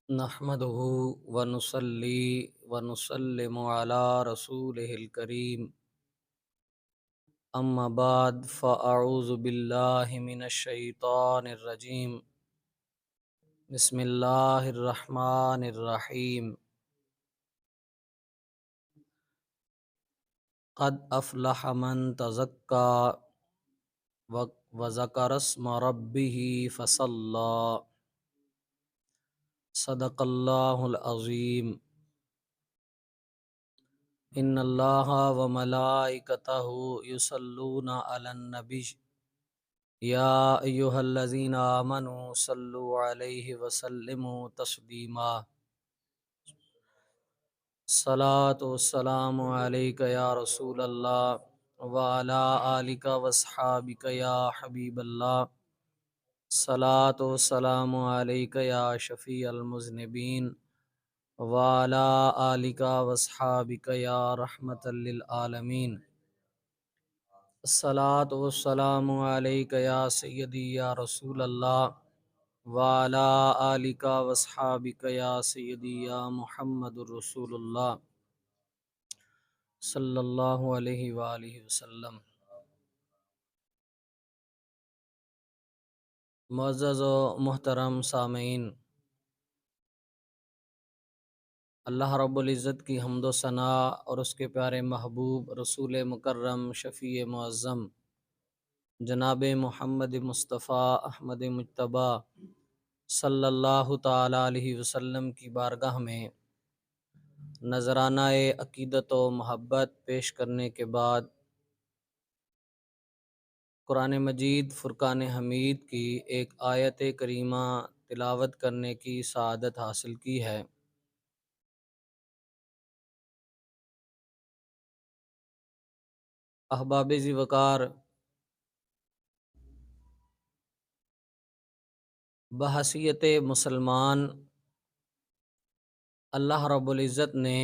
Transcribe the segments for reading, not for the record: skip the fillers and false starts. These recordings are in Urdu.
نحمده ونصلي ونسلم على رسوله الكريم اما بعد فاعوذ بالله من الشيطان الرجيم بسم الله الرحمن الرحيم قد افلح من تزكى وذكر اسم ربه فصلى صدق الله العظيم ان الله وملائكته يصلون على النبي یا ایہا الذین آمنوا صلوا علیہ وسلموا تسلیما الصلاۃ والسلام علیک یا رسول اللہ وعلی آلک واصحابک یا حبیب اللہ الصلاۃ والسلام علیک یا شفیع المذنبین وعلی آلک واصحابک یا رحمۃ للعالمین الصلاۃ والسلام علیک یا سیدی یا رسول اللہ وعلی آلک واصحابک یا سیدی یا محمد الرسول اللہ صلی اللہ علیہ وآلہ وسلم۔ معزز و محترم سامعین، اللہ رب العزت کی حمد و ثناء اور اس کے پیارے محبوب رسول مکرم شفیع معظم جناب محمد مصطفیٰ احمد مجتبیٰ صلی اللہ تعالی علیہ وسلم کی بارگاہ میں نذرانہ عقیدت و محبت پیش کرنے کے بعد قرآن مجید فرقان حمید کی ایک آیت کریمہ تلاوت کرنے کی سعادت حاصل کی ہے۔ احباب ذی وقار، بحیثیت مسلمان اللہ رب العزت نے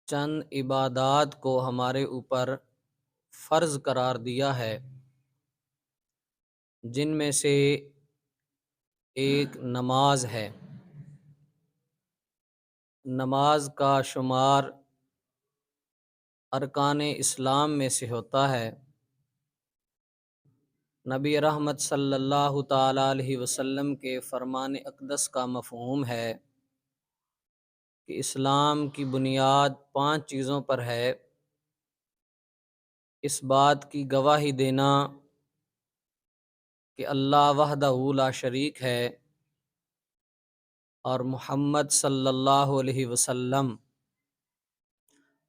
چند عبادات کو ہمارے اوپر فرض قرار دیا ہے، جن میں سے ایک نماز ہے۔ نماز کا شمار ارکان اسلام میں سے ہوتا ہے۔ نبی رحمت صلی اللہ تعالی علیہ وسلم کے فرمان اقدس کا مفہوم ہے کہ اسلام کی بنیاد 5 چیزوں پر ہے۔ اس بات کی گواہی دینا کہ اللہ وحدہ لا شریک ہے اور محمد صلی اللہ علیہ وسلم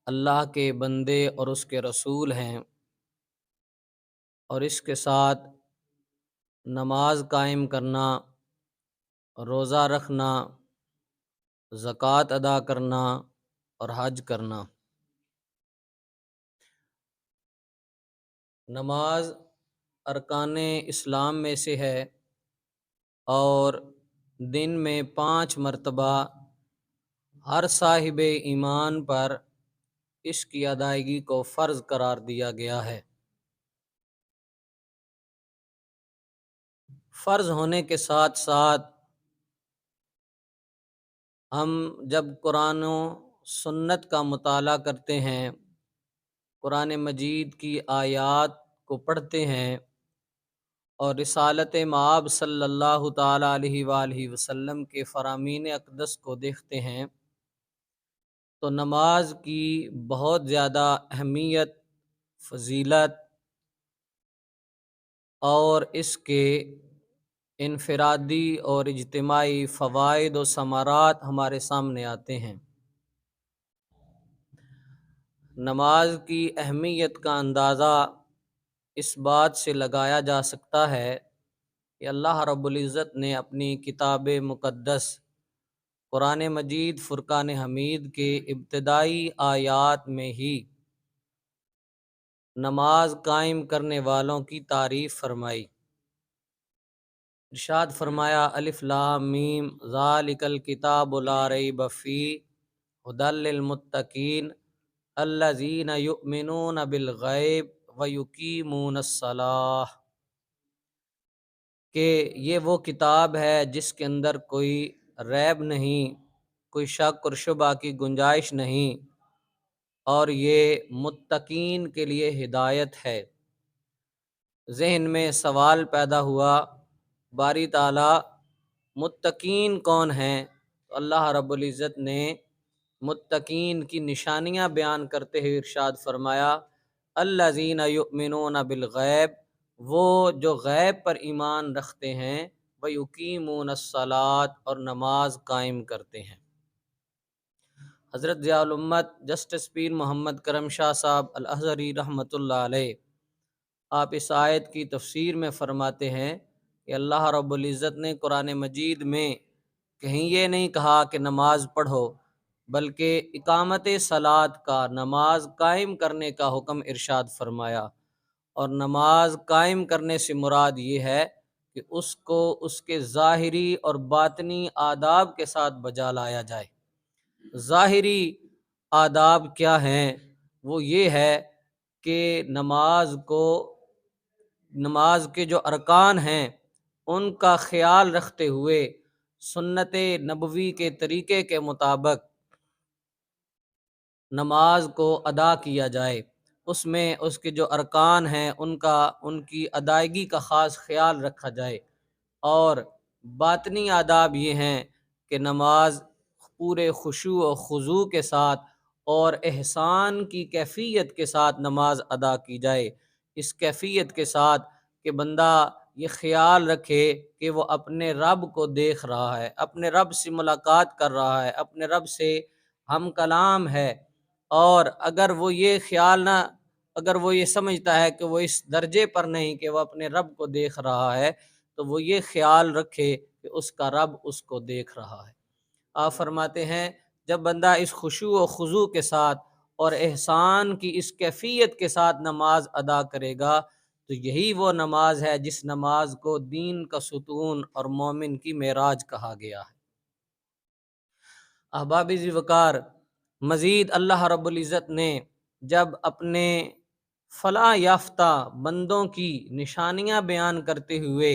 اللہ کے بندے اور اس کے رسول ہیں، اور اس کے ساتھ نماز قائم کرنا، روزہ رکھنا، زکوٰۃ ادا کرنا اور حج کرنا۔ نماز ارکان اسلام میں سے ہے اور دن میں 5 مرتبہ ہر صاحب ایمان پر اس کی ادائیگی کو فرض قرار دیا گیا ہے۔ فرض ہونے کے ساتھ ساتھ ہم جب قرآن و سنت کا مطالعہ کرتے ہیں، قرآن مجید کی آیات کو پڑھتے ہیں اور رسالت مآب صلی اللہ تعالی علیہ وآلہ وسلم کے فرامین اقدس کو دیکھتے ہیں، تو نماز کی بہت زیادہ اہمیت، فضیلت اور اس کے انفرادی اور اجتماعی فوائد و ثمرات ہمارے سامنے آتے ہیں۔ نماز کی اہمیت کا اندازہ اس بات سے لگایا جا سکتا ہے کہ اللہ رب العزت نے اپنی کتاب مقدس قرآن مجید فرقان حمید کے ابتدائی آیات میں ہی نماز قائم کرنے والوں کی تعریف فرمائی۔ ارشاد فرمایا الف لام میم ذالک الکتاب لا ریب فیہ ھدی للمتقین الذین یؤمنون بالغیب ویقیمون الصلاۃ۔ کہ یہ وہ کتاب ہے جس کے اندر کوئی ریب نہیں، کوئی شک اور شبہ کی گنجائش نہیں، اور یہ متقین کے لیے ہدایت ہے۔ ذہن میں سوال پیدا ہوا، باری تعالیٰ متقین کون ہیں؟ تو اللہ رب العزت نے متقین کی نشانیاں بیان کرتے ہوئے ارشاد فرمایا، الذین یؤمنون بالغیب، وہ جو غیب پر ایمان رکھتے ہیں، ویقیمون الصلاۃ، اور نماز قائم کرتے ہیں۔ حضرت ضیاء الامت جسٹس پیر محمد کرم شاہ صاحب الازہری رحمۃ اللہ علیہ، آپ اس آیت کی تفسیر میں فرماتے ہیں کہ اللہ رب العزت نے قرآن مجید میں کہیں یہ نہیں کہا کہ نماز پڑھو، بلکہ اقامت صلاۃ کا، نماز قائم کرنے کا حکم ارشاد فرمایا۔ اور نماز قائم کرنے سے مراد یہ ہے کہ اس کو اس کے ظاہری اور باطنی آداب کے ساتھ بجا لایا جائے۔ ظاہری آداب کیا ہیں؟ وہ یہ ہے کہ نماز کے جو ارکان ہیں ان کا خیال رکھتے ہوئے سنت نبوی کے طریقے کے مطابق نماز کو ادا کیا جائے۔ اس میں اس کے جو ارکان ہیں ان کی ادائیگی کا خاص خیال رکھا جائے، اور باطنی آداب یہ ہیں کہ نماز پورے خشوع و خضوع کے ساتھ اور احسان کی کیفیت کے ساتھ نماز ادا کی جائے، اس کیفیت کے ساتھ کہ بندہ یہ خیال رکھے کہ وہ اپنے رب کو دیکھ رہا ہے، اپنے رب سے ملاقات کر رہا ہے، اپنے رب سے ہم کلام ہے۔ اور اگر وہ یہ سمجھتا ہے کہ وہ اس درجے پر نہیں کہ وہ اپنے رب کو دیکھ رہا ہے، تو وہ یہ خیال رکھے کہ اس کا رب اس کو دیکھ رہا ہے۔ آپ فرماتے ہیں جب بندہ اس خشوع و خضوع کے ساتھ اور احسان کی اس کیفیت کے ساتھ نماز ادا کرے گا، تو یہی وہ نماز ہے جس نماز کو دین کا ستون اور مومن کی معراج کہا گیا ہے۔ احباب ذی وقار، مزید اللہ رب العزت نے جب اپنے فلاح یافتہ بندوں کی نشانیاں بیان کرتے ہوئے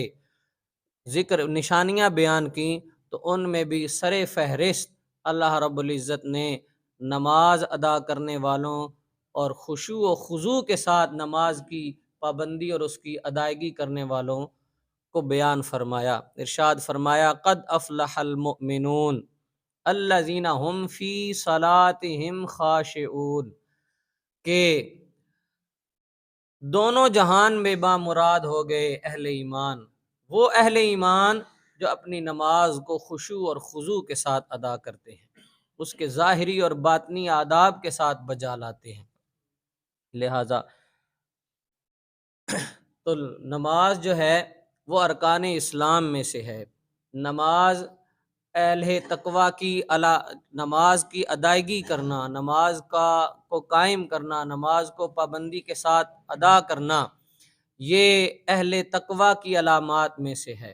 نشانیاں بیان کی، تو ان میں بھی سر فہرست اللہ رب العزت نے نماز ادا کرنے والوں اور خشوع و خضوع کے ساتھ نماز کی پابندی اور اس کی ادائیگی کرنے والوں کو بیان فرمایا۔ ارشاد فرمایا، قد افلح المؤمنون الذین هم فی صلاتہم خاشعون، کہ دونوں جہان میں بامراد ہو گئے اہل ایمان، وہ اہل ایمان جو اپنی نماز کو خشوع اور خضوع کے ساتھ ادا کرتے ہیں، اس کے ظاہری اور باطنی آداب کے ساتھ بجا لاتے ہیں۔ لہذا تو نماز جو ہے وہ ارکان اسلام میں سے ہے۔ نماز اہل تقویٰ نماز کی ادائیگی کرنا، نماز کو قائم کرنا، نماز کو پابندی کے ساتھ ادا کرنا، یہ اہل تقویٰ کی علامات میں سے ہے۔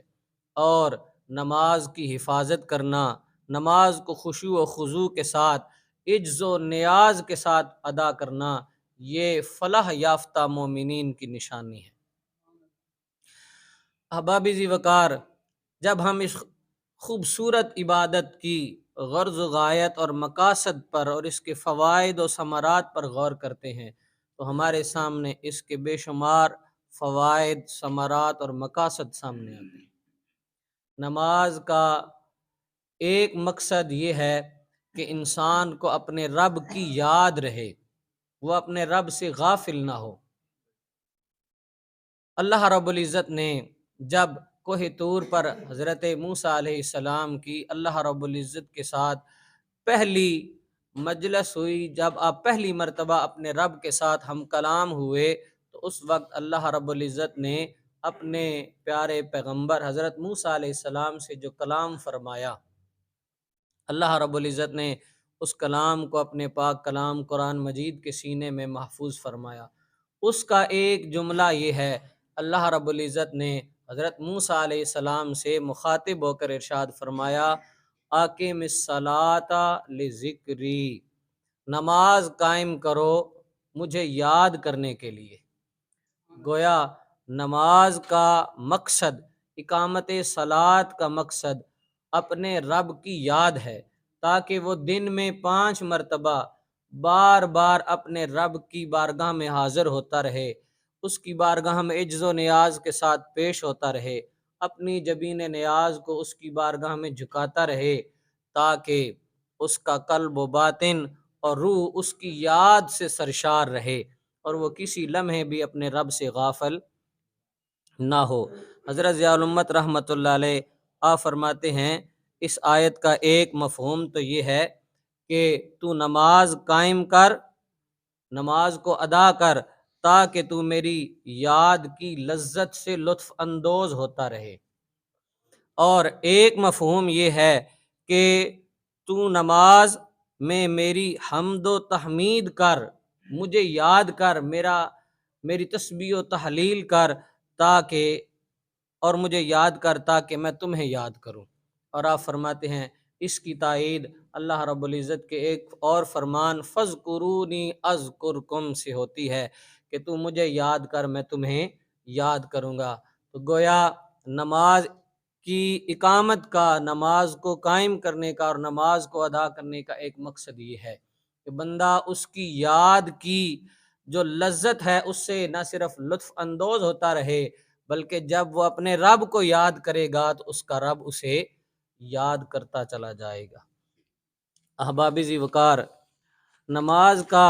اور نماز کی حفاظت کرنا، نماز کو خشوع و خضوع کے ساتھ، عجز و نیاز کے ساتھ ادا کرنا، یہ فلاح یافتہ مومنین کی نشانی ہے۔ احباب ذی وقار، جب ہم اس خوبصورت عبادت کی غرض و غایت اور مقاصد پر اور اس کے فوائد و ثمرات پر غور کرتے ہیں، تو ہمارے سامنے اس کے بے شمار فوائد، ثمرات اور مقاصد سامنے آتے ہیں۔ نماز کا ایک مقصد یہ ہے کہ انسان کو اپنے رب کی یاد رہے، وہ اپنے رب سے غافل نہ ہو۔ اللہ رب العزت نے جب کوہ طور پر حضرت موسیٰ علیہ السلام کی اللہ رب العزت کے ساتھ پہلی مجلس ہوئی، جب آپ پہلی مرتبہ اپنے رب کے ساتھ ہم کلام ہوئے، تو اس وقت اللہ رب العزت نے اپنے پیارے پیغمبر حضرت موسیٰ علیہ السلام سے جو کلام فرمایا، اللہ رب العزت نے اس کلام کو اپنے پاک کلام قرآن مجید کے سینے میں محفوظ فرمایا۔ اس کا ایک جملہ یہ ہے، اللہ رب العزت نے حضرت موسیٰ علیہ السلام سے مخاطب ہو کر ارشاد فرمایا، اقم الصلاۃ لذکری، نماز قائم کرو مجھے یاد کرنے کے لیے۔ گویا نماز کا مقصد اقامت صلات کا مقصد اپنے رب کی یاد ہے، تاکہ وہ دن میں 5 مرتبہ بار بار اپنے رب کی بارگاہ میں حاضر ہوتا رہے، اس کی بارگاہ میں عجز و نیاز کے ساتھ پیش ہوتا رہے، اپنی جبین نیاز کو اس کی بارگاہ میں جھکاتا رہے، تاکہ اس کا قلب و باطن اور روح اس کی یاد سے سرشار رہے اور وہ کسی لمحے بھی اپنے رب سے غافل نہ ہو۔ حضرت ضیاء الامت رحمۃ اللہ علیہ آپ فرماتے ہیں اس آیت کا ایک مفہوم تو یہ ہے کہ تو نماز قائم کر، نماز کو ادا کر، تاکہ تو میری یاد کی لذت سے لطف اندوز ہوتا رہے۔ اور ایک مفہوم یہ ہے کہ تو نماز میں میری حمد و تحمید کر، مجھے یاد کر، میری تسبیح و تحلیل کر، تاکہ اور مجھے یاد کر تاکہ میں تمہیں یاد کروں۔ اور آپ فرماتے ہیں اس کی تائید اللہ رب العزت کے ایک اور فرمان فَاذْكُرُونِي أَذْكُرْكُمْ سے ہوتی ہے کہ تو مجھے یاد کر، میں تمہیں یاد کروں گا۔ تو گویا نماز کی اقامت کا، نماز کو قائم کرنے کا اور نماز کو ادا کرنے کا ایک مقصد یہ ہے کہ بندہ اس کی یاد کی جو لذت ہے اس سے نہ صرف لطف اندوز ہوتا رہے، بلکہ جب وہ اپنے رب کو یاد کرے گا تو اس کا رب اسے یاد کرتا چلا جائے گا۔ احباب ذی وقار، نماز کا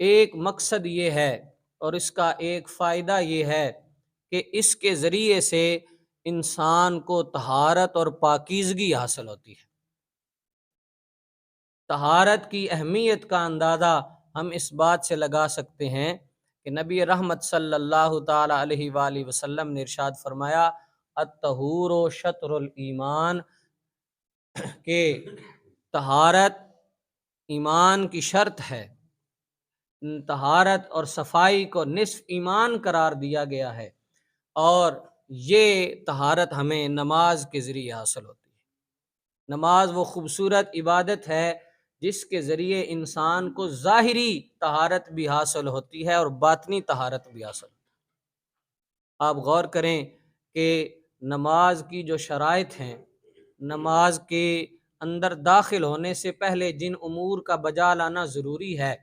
ایک مقصد یہ ہے اور اس کا ایک فائدہ یہ ہے کہ اس کے ذریعے سے انسان کو طہارت اور پاکیزگی حاصل ہوتی ہے۔ طہارت کی اہمیت کا اندازہ ہم اس بات سے لگا سکتے ہیں کہ نبی رحمت صلی اللہ تعالی علیہ وآلہ وسلم نے ارشاد فرمایا الطہور شطر الایمان، کہ طہارت ایمان کی شرط ہے، طہارت اور صفائی کو نصف ایمان قرار دیا گیا ہے، اور یہ طہارت ہمیں نماز کے ذریعے حاصل ہوتی ہے۔ نماز وہ خوبصورت عبادت ہے جس کے ذریعے انسان کو ظاہری طہارت بھی حاصل ہوتی ہے اور باطنی طہارت بھی حاصل ہوتی ہے۔ آپ غور کریں کہ نماز کی جو شرائط ہیں، نماز کے اندر داخل ہونے سے پہلے جن امور کا بجا لانا ضروری ہے،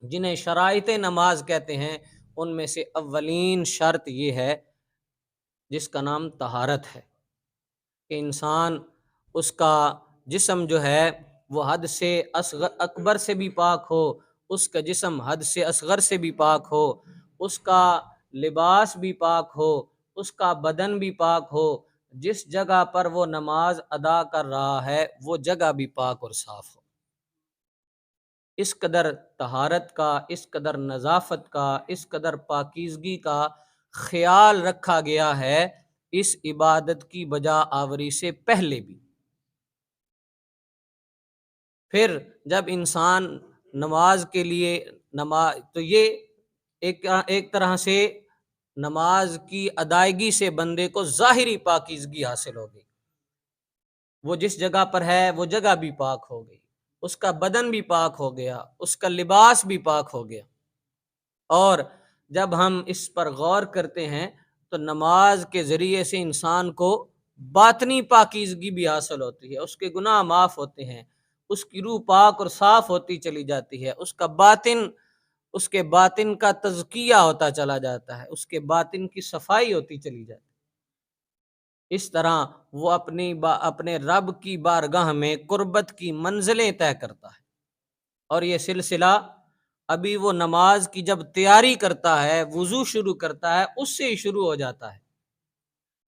جنہیں شرائط نماز کہتے ہیں، ان میں سے اولین شرط یہ ہے جس کا نام طہارت ہے، کہ انسان اس کا جسم جو ہے وہ حد سے اکبر سے بھی پاک ہو، اس کا جسم حد سے اصغر سے بھی پاک ہو، اس کا لباس بھی پاک ہو، اس کا بدن بھی پاک ہو، جس جگہ پر وہ نماز ادا کر رہا ہے وہ جگہ بھی پاک اور صاف ہو۔ اس قدر طہارت کا، اس قدر نظافت کا، اس قدر پاکیزگی کا خیال رکھا گیا ہے اس عبادت کی بجا آوری سے پہلے بھی۔ پھر جب انسان نماز کے لیے تو یہ ایک طرح سے نماز کی ادائیگی سے بندے کو ظاہری پاکیزگی حاصل ہوگی، وہ جس جگہ پر ہے وہ جگہ بھی پاک ہو گئی، اس کا بدن بھی پاک ہو گیا، اس کا لباس بھی پاک ہو گیا۔ اور جب ہم اس پر غور کرتے ہیں تو نماز کے ذریعے سے انسان کو باطنی پاکیزگی بھی حاصل ہوتی ہے، اس کے گناہ معاف ہوتے ہیں، اس کی روح پاک اور صاف ہوتی چلی جاتی ہے، اس کے باطن کا تزکیہ ہوتا چلا جاتا ہے، اس کے باطن کی صفائی ہوتی چلی جاتی ہے۔ اس طرح وہ اپنے رب کی بارگاہ میں قربت کی منزلیں طے کرتا ہے، اور یہ سلسلہ ابھی وہ نماز کی جب تیاری کرتا ہے، وضو شروع کرتا ہے، اس سے ہی شروع ہو جاتا ہے۔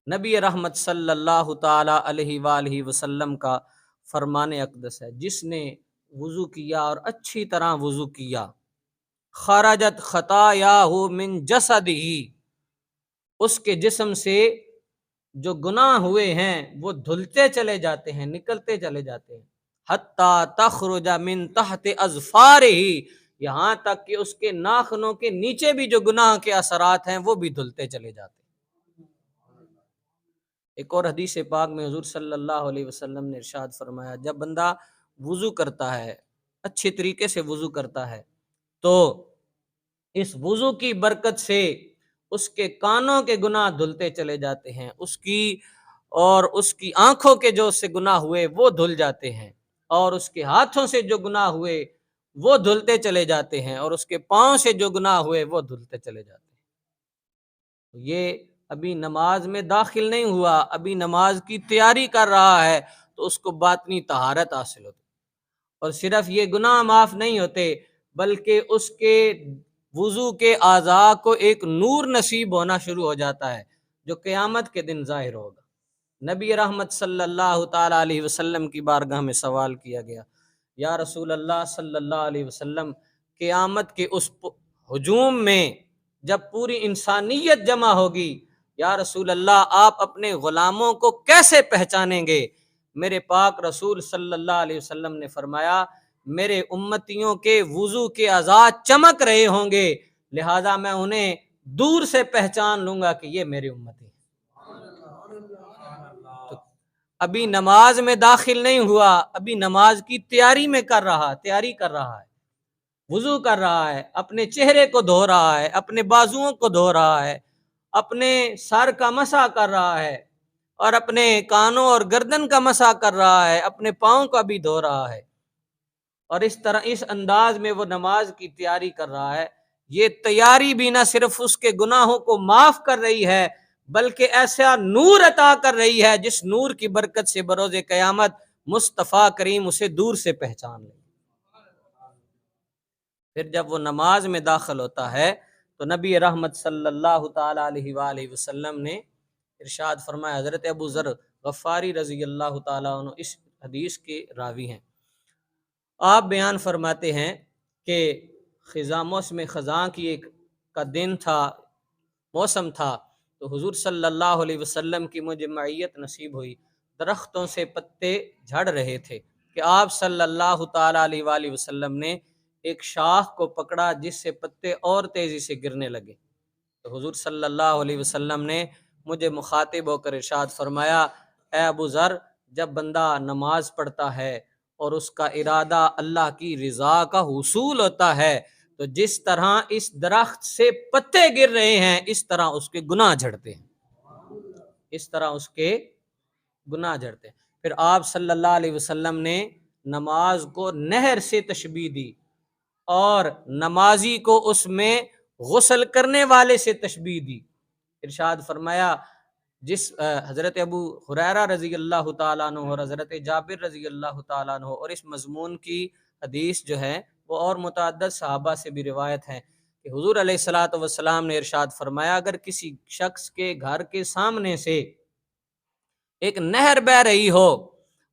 نبی رحمت صلی اللہ تعالی علیہ وآلہ وسلم کا فرمان اقدس ہے، جس نے وضو کیا اور اچھی طرح وضو کیا، خرجت خطایاہ من جسدہ، اس کے جسم سے جو گناہ ہوئے ہیں وہ دھلتے چلے جاتے ہیں، نکلتے چلے جاتے ہیں، حتی تخرج من تحت اظفارہ، یہاں تک کہ اس کے ناخنوں کے نیچے بھی جو گناہ کے اثرات ہیں وہ بھی دھلتے چلے جاتے ہیں۔ ایک اور حدیث پاک میں حضور صلی اللہ علیہ وسلم نے ارشاد فرمایا، جب بندہ وضو کرتا ہے، اچھے طریقے سے وضو کرتا ہے، تو اس وضو کی برکت سے اس کے کانوں کے گناہ دھلتے چلے جاتے ہیں، اس کی آنکھوں کے جو اس سے گناہ ہوئے وہ دھل جاتے ہیں، اور اس کے ہاتھوں سے جو گناہ ہوئے وہ دھلتے چلے جاتے ہیں، اور اس کے پاؤں سے جو گناہ ہوئے وہ دھلتے چلے جاتے ہیں۔ یہ ابھی نماز میں داخل نہیں ہوا، ابھی نماز کی تیاری کر رہا ہے، تو اس کو باطنی طہارت حاصل ہوتی ہے۔ اور صرف یہ گناہ معاف نہیں ہوتے، بلکہ اس کے وضو کے اعضاء کو ایک نور نصیب ہونا شروع ہو جاتا ہے، جو قیامت کے دن ظاہر ہوگا۔ نبی رحمت صلی اللہ تعالی علیہ وسلم کی بارگاہ میں سوال کیا گیا، یا رسول اللہ صلی اللہ علیہ وسلم، قیامت کے اس ہجوم میں جب پوری انسانیت جمع ہوگی، یا رسول اللہ آپ اپنے غلاموں کو کیسے پہچانیں گے؟ میرے پاک رسول صلی اللہ علیہ وسلم نے فرمایا، میرے امتیوں کے وضو کے اعضاء چمک رہے ہوں گے، لہذا میں انہیں دور سے پہچان لوں گا کہ یہ میرے امتی ہیں۔ تو ابھی نماز میں داخل نہیں ہوا، ابھی نماز کی تیاری کر رہا ہے، وضو کر رہا ہے، اپنے چہرے کو دھو رہا ہے، اپنے بازوؤں کو دھو رہا ہے، اپنے سر کا مسح کر رہا ہے، اور اپنے کانوں اور گردن کا مسح کر رہا ہے، اپنے پاؤں کا بھی دھو رہا ہے، اور اس طرح اس انداز میں وہ نماز کی تیاری کر رہا ہے۔ یہ تیاری بھی نہ صرف اس کے گناہوں کو معاف کر رہی ہے، بلکہ ایسا نور عطا کر رہی ہے جس نور کی برکت سے بروز قیامت مصطفیٰ کریم اسے دور سے پہچان لے۔ پھر جب وہ نماز میں داخل ہوتا ہے تو نبی رحمت صلی اللہ تعالی علیہ وآلہ وسلم نے ارشاد فرمایا، حضرت ابو ذر غفاری رضی اللہ تعالیٰ عنہ اس حدیث کے راوی ہیں، آپ بیان فرماتے ہیں کہ موسم خزاں کی کا دن تھا، موسم تھا، تو حضور صلی اللہ علیہ وسلم کی مجھے معیت نصیب ہوئی، درختوں سے پتے جھڑ رہے تھے کہ آپ صلی اللہ تعالیٰ علیہ وآلہ وسلم نے ایک شاخ کو پکڑا جس سے پتے اور تیزی سے گرنے لگے، تو حضور صلی اللہ علیہ وسلم نے مجھے مخاطب ہو کر ارشاد فرمایا، اے ابو ذر، جب بندہ نماز پڑھتا ہے اور اس کا ارادہ اللہ کی رضا کا حصول ہوتا ہے، تو جس طرح اس درخت سے پتے گر رہے ہیں اس طرح اس کے گناہ جھڑتے ہیں، پھر آپ صلی اللہ علیہ وسلم نے نماز کو نہر سے تشبیہ دی، اور نمازی کو اس میں غسل کرنے والے سے تشبیہ دی۔ ارشاد فرمایا، جس حضرت ابو ہریرہ رضی اللہ تعالیٰ عنہ اور حضرت جابر رضی اللہ تعالیٰ عنہ، اور اس مضمون کی حدیث جو ہے وہ اور متعدد صحابہ سے بھی روایت ہے کہ حضور علیہ الصلوۃ والسلام نے ارشاد فرمایا، اگر کسی شخص کے گھر کے سامنے سے ایک نہر بہہ رہی ہو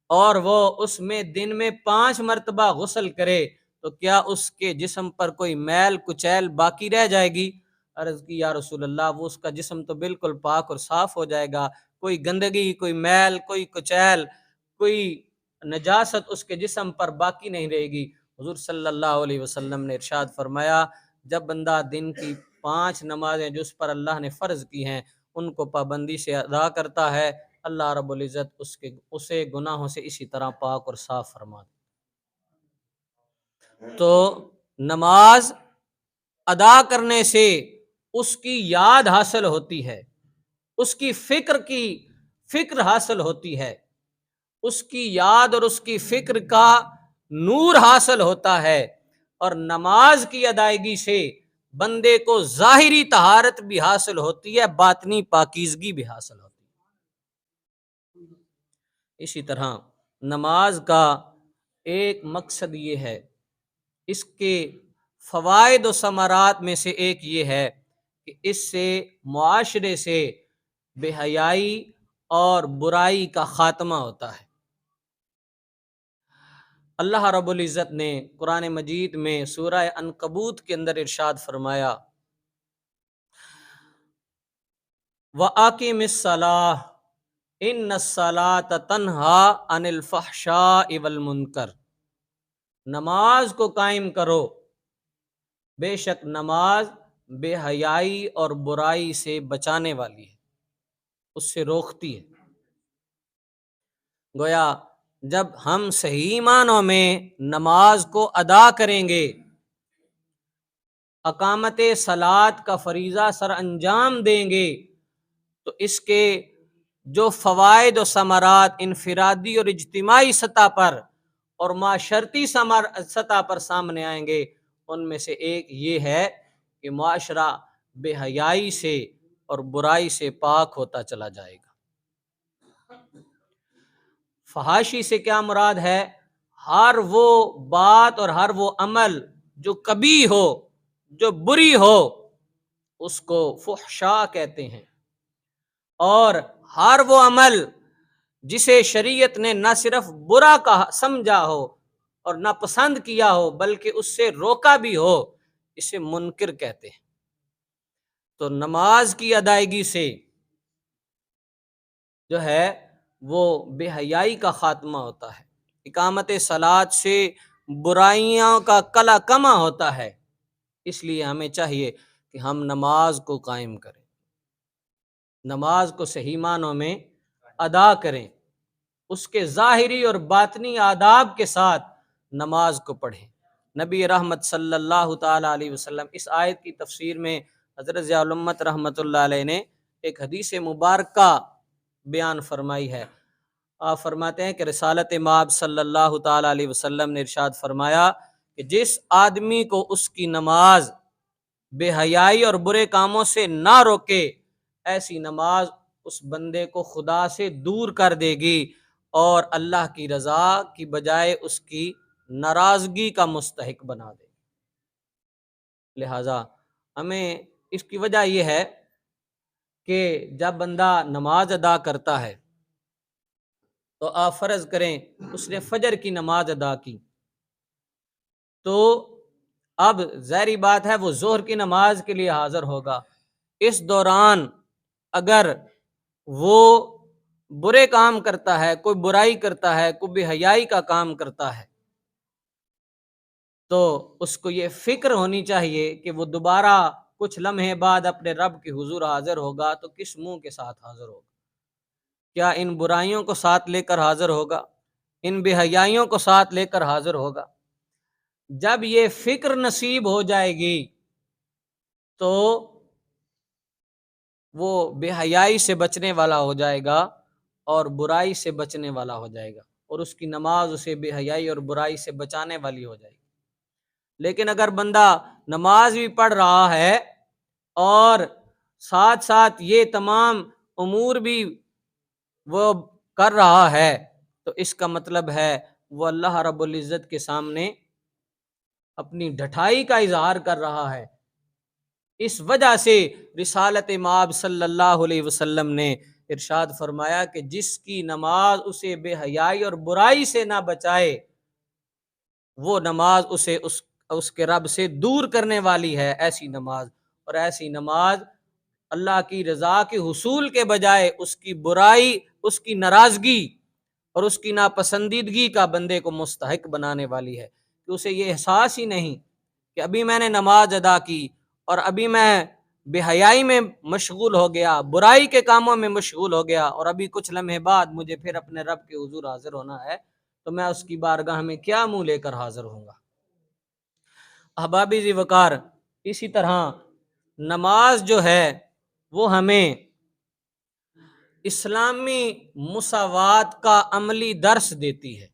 اور وہ اس میں دن میں 5 مرتبہ غسل کرے، تو کیا اس کے جسم پر کوئی میل کچیل باقی رہ جائے گی؟ عرض کی، یا رسول اللہ، وہ اس کا جسم تو بالکل پاک اور صاف ہو جائے گا، کوئی گندگی، کوئی میل، کوئی کچیل، کوئی نجاست اس کے جسم پر باقی نہیں رہے گی۔ حضور صلی اللہ علیہ وسلم نے ارشاد فرمایا، جب بندہ دن کی 5 نمازیں جو اس پر اللہ نے فرض کی ہیں ان کو پابندی سے ادا کرتا ہے، اللہ رب العزت اسے گناہوں سے اسی طرح پاک اور صاف فرما دے۔ تو نماز ادا کرنے سے اس کی یاد حاصل ہوتی ہے، اس کی فکر حاصل ہوتی ہے، اس کی یاد اور اس کی فکر کا نور حاصل ہوتا ہے، اور نماز کی ادائیگی سے بندے کو ظاہری طہارت بھی حاصل ہوتی ہے، باطنی پاکیزگی بھی حاصل ہوتی ہے۔ اسی طرح نماز کا ایک مقصد یہ ہے، اس کے فوائد و ثمرات میں سے ایک یہ ہے کہ اس سے معاشرے سے بے حیائی اور برائی کا خاتمہ ہوتا ہے۔ اللہ رب العزت نے قرآن مجید میں سورہ عنکبوت کے اندر ارشاد فرمایا، وَأَقِمِ الصَّلَاةَ إِنَّ الصَّلَاةَ تَنْهَىٰ عَنِ الْفَحْشَاءِ وَالْمُنکَرِ، نماز کو قائم کرو، بے شک نماز بے حیائی اور برائی سے بچانے والی ہے، اس سے روکتی ہے۔ گویا جب ہم صحیح معنوں میں نماز کو ادا کریں گے اقامت صلات کا فریضہ سر انجام دیں گے تو اس کے جو فوائد و ثمرات انفرادی اور اجتماعی سطح پر اور معاشرتی سطح پر سامنے آئیں گے، ان میں سے ایک یہ ہے کہ معاشرہ بے حیائی سے اور برائی سے پاک ہوتا چلا جائے گا۔ فحاشی سے کیا مراد ہے؟ ہر وہ بات اور ہر وہ عمل جو کبیح ہو، جو بری ہو، اس کو فحشا کہتے ہیں، اور ہر وہ عمل جسے شریعت نے نہ صرف برا سمجھا ہو اور نہ پسند کیا ہو بلکہ اس سے روکا بھی ہو، اسے منکر کہتے ہیں۔ تو نماز کی ادائیگی سے جو ہے وہ بے حیائی کا خاتمہ ہوتا ہے، اقامت صلات سے برائیوں کا کلا کما ہوتا ہے۔ اس لیے ہمیں چاہیے کہ ہم نماز کو قائم کریں، نماز کو صحیح معنوں میں ادا کریں، اس کے ظاہری اور باطنی آداب کے ساتھ نماز کو پڑھیں۔ نبی رحمت صلی اللہ تعالی علیہ وسلم اس آیت کی تفسیر میں حضرت ضیاء الامت رحمۃ اللہ علیہ نے ایک حدیث مبارکہ بیان فرمائی ہے۔ آپ فرماتے ہیں کہ رسالت مآب صلی اللہ تعالی علیہ وسلم نے ارشاد فرمایا کہ جس آدمی کو اس کی نماز بے حیائی اور برے کاموں سے نہ روکے، ایسی نماز اس بندے کو خدا سے دور کر دے گی اور اللہ کی رضا کی بجائے اس کی ناراضگی کا مستحق بنا دے گی۔ لہذا ہمیں اس کی وجہ یہ ہے کہ جب بندہ نماز ادا کرتا ہے تو آپ فرض کریں اس نے فجر کی نماز ادا کی، تو اب ظاہری بات ہے وہ ظہر کی نماز کے لیے حاضر ہوگا۔ اس دوران اگر وہ برے کام کرتا ہے، کوئی برائی کرتا ہے، کوئی بے حیائی کا کام کرتا ہے، تو اس کو یہ فکر ہونی چاہیے کہ وہ دوبارہ کچھ لمحے بعد اپنے رب کے حضور حاضر ہوگا تو کس منہ کے ساتھ حاضر ہوگا؟ کیا ان برائیوں کو ساتھ لے کر حاضر ہوگا؟ ان بے حیائیوں کو ساتھ لے کر حاضر ہوگا؟ جب یہ فکر نصیب ہو جائے گی تو وہ بے حیائی سے بچنے والا ہو جائے گا اور برائی سے بچنے والا ہو جائے گا، اور اس کی نماز اسے بے حیائی اور برائی سے بچانے والی ہو جائے گی۔ لیکن اگر بندہ نماز بھی پڑھ رہا ہے اور ساتھ ساتھ یہ تمام امور بھی وہ کر رہا ہے تو اس کا مطلب ہے وہ اللہ رب العزت کے سامنے اپنی ڈھٹائی کا اظہار کر رہا ہے۔ اس وجہ سے رسالت مآب صلی اللہ علیہ وسلم نے ارشاد فرمایا کہ جس کی نماز اسے بے حیائی اور برائی سے نہ بچائے، وہ نماز اسے اس کے رب سے دور کرنے والی ہے۔ ایسی نماز، اور ایسی نماز اللہ کی رضا کے حصول کے بجائے اس کی برائی، اس کی ناراضگی اور اس کی ناپسندیدگی کا بندے کو مستحق بنانے والی ہے، کہ اسے یہ احساس ہی نہیں کہ ابھی میں نے نماز ادا کی اور ابھی میں بے حیائی میں مشغول ہو گیا، برائی کے کاموں میں مشغول ہو گیا، اور ابھی کچھ لمحے بعد مجھے پھر اپنے رب کے حضور حاضر ہونا ہے، تو میں اس کی بارگاہ میں کیا منہ لے کر حاضر ہوں گا؟ احبابی ذی وقار، اسی طرح نماز جو ہے وہ ہمیں اسلامی مساوات کا عملی درس دیتی ہے،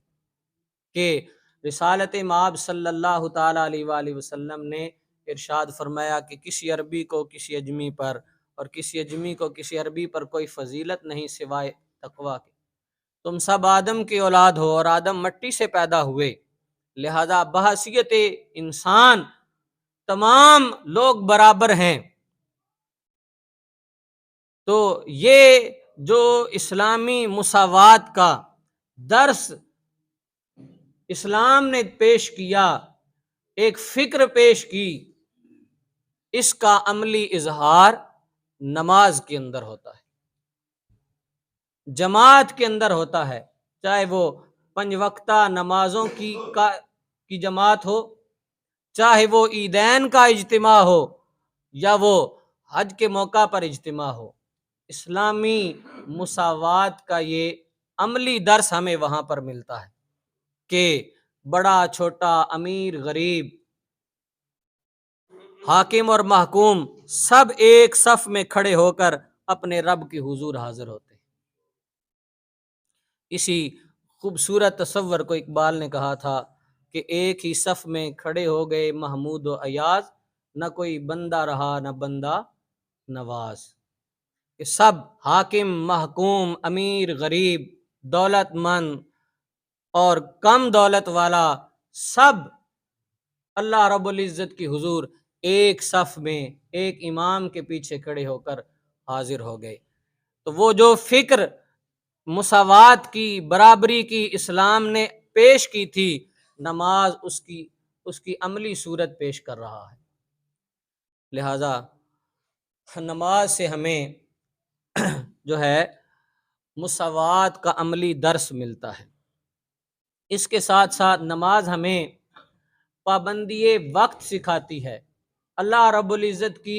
کہ رسالت مآب صلی اللہ تعالی علیہ وآلہ وسلم نے ارشاد فرمایا کہ کسی عربی کو کسی اجمی پر اور کسی اجمی کو کسی عربی پر کوئی فضیلت نہیں سوائے تقویٰ کے۔ تم سب آدم کی اولاد ہو اور آدم مٹی سے پیدا ہوئے، لہذا بحیثیت انسان تمام لوگ برابر ہیں۔ تو یہ جو اسلامی مساوات کا درس اسلام نے پیش کیا، ایک فکر پیش کی، اس کا عملی اظہار نماز کے اندر ہوتا ہے، جماعت کے اندر ہوتا ہے، چاہے وہ 5 وقتہ نمازوں کی جماعت ہو، چاہے وہ عیدین کا اجتماع ہو، یا وہ حج کے موقع پر اجتماع ہو۔ اسلامی مساوات کا یہ عملی درس ہمیں وہاں پر ملتا ہے کہ بڑا چھوٹا، امیر غریب، حاکم اور محکوم سب ایک صف میں کھڑے ہو کر اپنے رب کے حضور حاضر ہوتے ہیں۔ اسی خوبصورت تصور کو اقبال نے کہا تھا کہ ایک ہی صف میں کھڑے ہو گئے محمود و ایاز، نہ کوئی بندہ رہا نہ بندہ نواز، کہ سب حاکم محکوم امیر غریب دولت مند اور کم دولت والا سب اللہ رب العزت کی حضور ایک صف میں ایک امام کے پیچھے کھڑے ہو کر حاضر ہو گئے۔ تو وہ جو فکر مساوات کی، برابری کی اسلام نے پیش کی تھی، نماز اس کی عملی صورت پیش کر رہا ہے۔ لہذا نماز سے ہمیں جو ہے مساوات کا عملی درس ملتا ہے۔ اس کے ساتھ ساتھ نماز ہمیں پابندی وقت سکھاتی ہے، اللہ رب العزت کی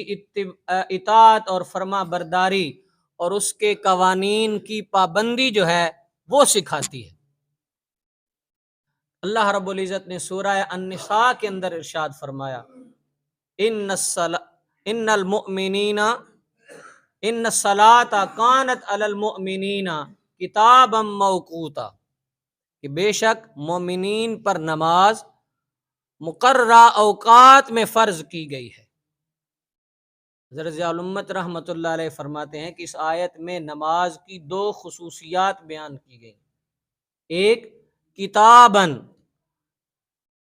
اطاعت اور فرما برداری اور اس کے قوانین کی پابندی جو ہے وہ سکھاتی ہے۔ اللہ رب العزت نے سورہ النساء کے اندر ارشاد فرمایا، ان المؤمنین ان الصلاۃ کانت علی المؤمنین کتابا موقوتا، کہ بے شک مومنین پر نماز مقررہ اوقات میں فرض کی گئی ہے۔ حضرت ضیاء الامت رحمۃ اللہ علیہ فرماتے ہیں کہ اس آیت میں نماز کی دو خصوصیات بیان کی گئی، ایک کتاباً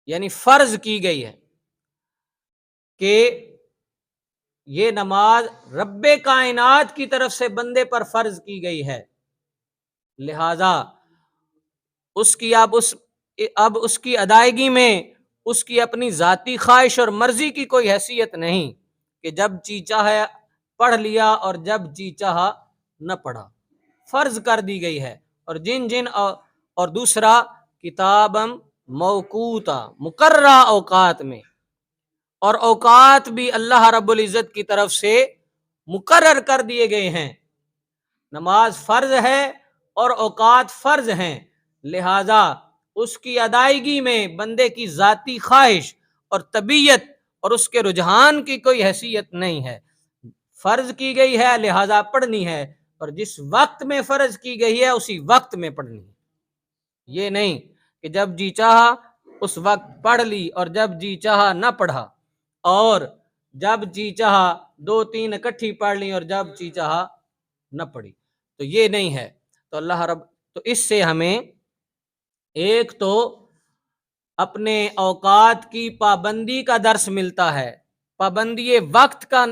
یعنی فرض کی گئی ہے کہ یہ نماز رب کائنات کی طرف سے بندے پر فرض کی گئی ہے، لہذا اس کی اب اس کی ادائیگی میں اس کی اپنی ذاتی خواہش اور مرضی کی کوئی حیثیت نہیں کہ جب جی چاہے پڑھ لیا اور جب جی چاہا نہ پڑھا، فرض کر دی گئی ہے۔ اور دوسرا کتابم موقوتا، مقررہ اوقات میں، اور اوقات بھی اللہ رب العزت کی طرف سے مقرر کر دیے گئے ہیں۔ نماز فرض ہے اور اوقات فرض ہیں، لہذا اس کی ادائیگی میں بندے کی ذاتی خواہش اور طبیعت اور اس کے رجحان کی کوئی حیثیت نہیں ہے۔ فرض کی گئی ہے لہذا پڑھنی ہے، اور جس وقت میں فرض کی گئی ہے اسی وقت میں پڑھنی ہے۔ یہ نہیں کہ جب جی چاہا اس وقت پڑھ لی اور جب جی چاہا نہ پڑھا، اور جب جی چاہا دو تین اکٹھی پڑھ لی اور جب جی چاہا نہ پڑھی، تو یہ نہیں ہے۔ تو اس سے ہمیں ایک تو اپنے اوقات کی پابندی کا درس ملتا ہے، پابندی وقت کا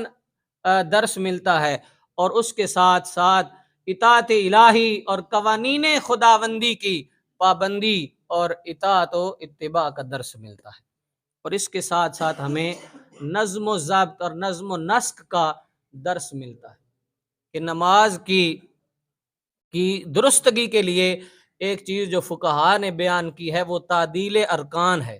درس ملتا ہے، اور اس کے ساتھ ساتھ اطاعت الہی اور قوانین خداوندی کی پابندی اور اطاعت و اتباع کا درس ملتا ہے۔ اور اس کے ساتھ ساتھ ہمیں نظم و ضبط اور نظم و نسق کا درس ملتا ہے کہ نماز کی درستگی کے لیے ایک چیز جو فقہا نے بیان کی ہے وہ تعدیل ارکان ہے،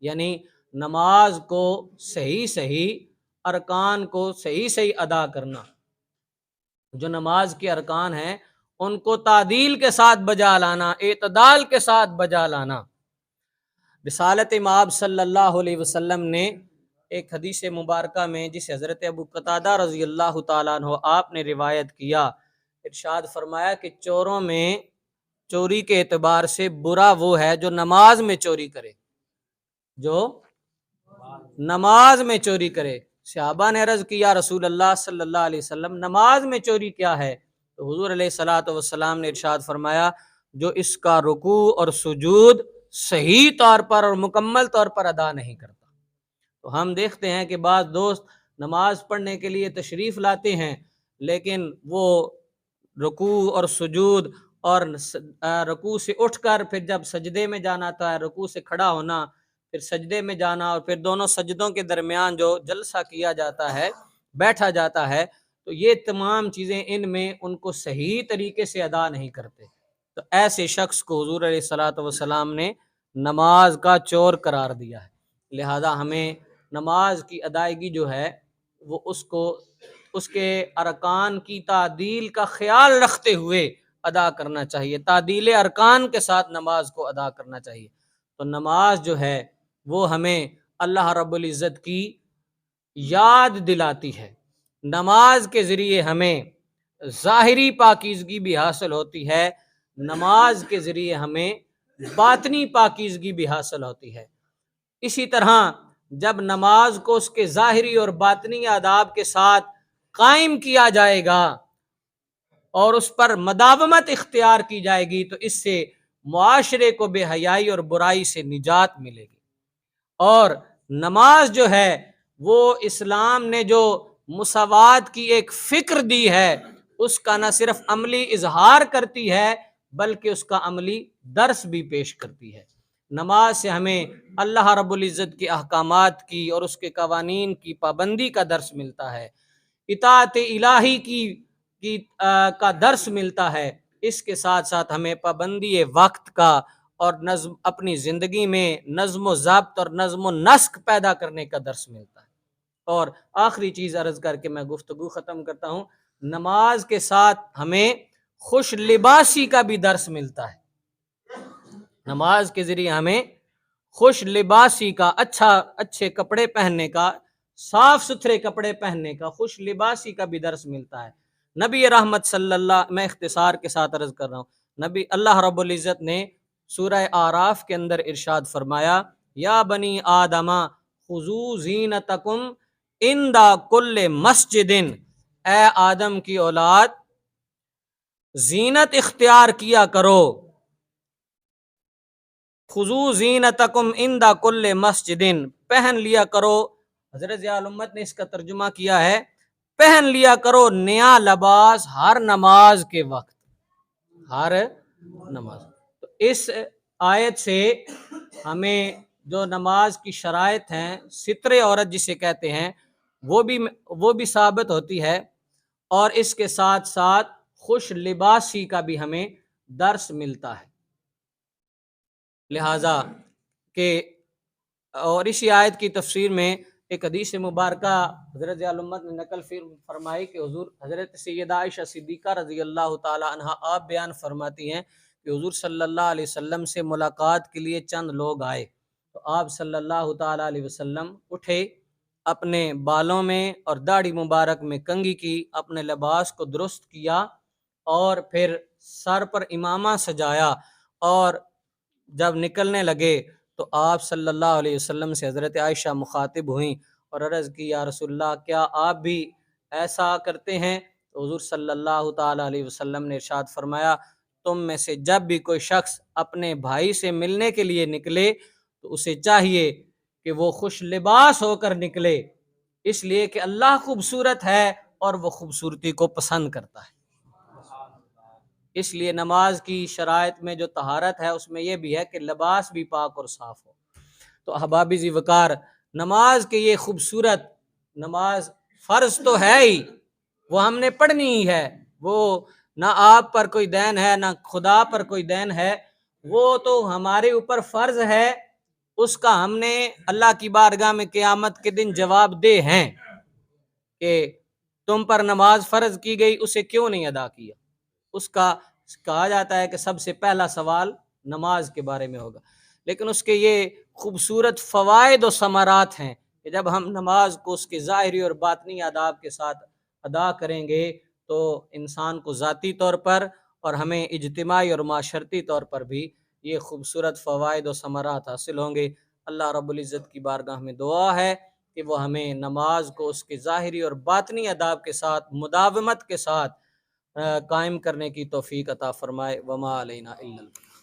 یعنی نماز کو صحیح ارکان کو صحیح ادا کرنا۔ جو نماز کے ارکان ہیں ان کو تعدیل کے ساتھ بجا لانا، اعتدال کے ساتھ بجا لانا۔ رسالت مآب صلی اللہ علیہ وسلم نے ایک حدیث مبارکہ میں جسے حضرت ابو قتادہ رضی اللہ تعالیٰ عنہ آپ نے روایت کیا، ارشاد فرمایا کہ چوروں میں چوری کے اعتبار سے برا وہ ہے جو نماز میں چوری کرے، جو نماز میں چوری کرے۔ صحابہ نے عرض کیا رسول اللہ صلی اللہ علیہ وسلم نماز میں چوری کیا ہے؟ تو حضور علیہ الصلوۃ والسلام نے ارشاد فرمایا جو اس کا رکوع اور سجود صحیح طور پر اور مکمل طور پر ادا نہیں کرتا۔ تو ہم دیکھتے ہیں کہ بعض دوست نماز پڑھنے کے لیے تشریف لاتے ہیں، لیکن وہ رکوع اور سجود اور رکوع سے اٹھ کر پھر جب سجدے میں جانا تھا، رکوع سے کھڑا ہونا، پھر سجدے میں جانا، اور پھر دونوں سجدوں کے درمیان جو جلسہ کیا جاتا ہے، بیٹھا جاتا ہے، تو یہ تمام چیزیں ان میں ان کو صحیح طریقے سے ادا نہیں کرتے۔ تو ایسے شخص کو حضور علیہ الصلوۃ والسلام نے نماز کا چور قرار دیا ہے۔ لہذا ہمیں نماز کی ادائیگی جو ہے وہ اس کے ارکان کی تعدیل کا خیال رکھتے ہوئے ادا کرنا چاہیے، تعدیل ارکان کے ساتھ نماز کو ادا کرنا چاہیے۔ تو نماز جو ہے وہ ہمیں اللہ رب العزت کی یاد دلاتی ہے۔ نماز کے ذریعے ہمیں ظاہری پاکیزگی بھی حاصل ہوتی ہے، نماز کے ذریعے ہمیں باطنی پاکیزگی بھی حاصل ہوتی ہے۔ اسی طرح جب نماز کو اس کے ظاہری اور باطنی آداب کے ساتھ قائم کیا جائے گا اور اس پر مداومت اختیار کی جائے گی تو اس سے معاشرے کو بے حیائی اور برائی سے نجات ملے گی۔ اور نماز جو ہے وہ اسلام نے جو مساوات کی ایک فکر دی ہے اس کا نہ صرف عملی اظہار کرتی ہے بلکہ اس کا عملی درس بھی پیش کرتی ہے۔ نماز سے ہمیں اللہ رب العزت کے احکامات کی اور اس کے قوانین کی پابندی کا درس ملتا ہے، اطاعت الہی کا درس ملتا ہے۔ اس کے ساتھ ساتھ ہمیں پابندی وقت کا اور اپنی زندگی میں نظم و ضبط اور نظم و نسق پیدا کرنے کا درس ملتا ہے۔ اور آخری چیز عرض کر کے میں گفتگو ختم کرتا ہوں، نماز کے ساتھ ہمیں خوش لباسی کا بھی درس ملتا ہے۔ نماز کے ذریعے ہمیں خوش لباسی کا، اچھے کپڑے پہننے کا، صاف ستھرے کپڑے پہننے کا، خوش لباسی کا بھی درس ملتا ہے۔ نبی رحمت صلی اللہ، میں اختصار کے ساتھ عرض کر رہا ہوں، نبی اللہ رب العزت نے سورہ اعراف کے اندر ارشاد فرمایا، یا بنی آدم خذوا زینتکم عند کل مسجد، اے آدم کی اولاد زینت اختیار کیا کرو، خذوا زینتکم عند کل مسجد، پہن لیا کرو۔ حضرت ضیاء الامت نے اس کا ترجمہ کیا ہے، پہن لیا کرو نیا لباس ہر نماز کے وقت، ہر نماز۔ تو اس آیت سے ہمیں جو نماز کی شرائط ہیں، ستر عورت جسے کہتے ہیں، وہ بھی ثابت ہوتی ہے، اور اس کے ساتھ ساتھ خوش لباسی کا بھی ہمیں درس ملتا ہے۔ لہٰذا کہ اور اسی آیت کی تفسیر میں ایک حدیث مبارکہ حضرت ضیاء الامت نے نقل فرمائی کہ حضور حضرت سیدہ عائشہ صدیقہ رضی اللہ تعالی عنہا آپ بیان فرماتی ہیں کہ حضور صلی اللہ علیہ وسلم سے ملاقات کے لیے چند لوگ آئے تو آپ صلی اللہ تعالی علیہ وسلم اٹھے، اپنے بالوں میں اور داڑھی مبارک میں کنگھی کی، اپنے لباس کو درست کیا اور پھر سر پر امامہ سجایا، اور جب نکلنے لگے تو آپ صلی اللہ علیہ وسلم سے حضرت عائشہ مخاطب ہوئیں اور عرض کی، یا رسول اللہ کیا آپ بھی ایسا کرتے ہیں؟ تو حضور صلی اللہ تعالی علیہ وسلم نے ارشاد فرمایا، تم میں سے جب بھی کوئی شخص اپنے بھائی سے ملنے کے لیے نکلے تو اسے چاہیے کہ وہ خوش لباس ہو کر نکلے، اس لیے کہ اللہ خوبصورت ہے اور وہ خوبصورتی کو پسند کرتا ہے۔ اس لیے نماز کی شرائط میں جو طہارت ہے اس میں یہ بھی ہے کہ لباس بھی پاک اور صاف ہو۔ تو احبابی ذی وقار، نماز کے یہ خوبصورت، نماز فرض تو ہے ہی، وہ ہم نے پڑھنی ہی ہے، وہ نہ آپ پر کوئی دین ہے نہ خدا پر کوئی دین ہے، وہ تو ہمارے اوپر فرض ہے، اس کا ہم نے اللہ کی بارگاہ میں قیامت کے دن جواب دہ ہیں کہ تم پر نماز فرض کی گئی، اسے کیوں نہیں ادا کیا۔ اس کا کہا جاتا ہے کہ سب سے پہلا سوال نماز کے بارے میں ہوگا، لیکن اس کے یہ خوبصورت فوائد و ثمرات ہیں کہ جب ہم نماز کو اس کے ظاہری اور باطنی آداب کے ساتھ ادا کریں گے تو انسان کو ذاتی طور پر اور ہمیں اجتماعی اور معاشرتی طور پر بھی یہ خوبصورت فوائد و ثمرات حاصل ہوں گے۔ اللہ رب العزت کی بارگاہ میں دعا ہے کہ وہ ہمیں نماز کو اس کے ظاہری اور باطنی آداب کے ساتھ مداومت کے ساتھ قائم کرنے کی توفیق عطا فرمائے۔ وما علینا الا البلاغ۔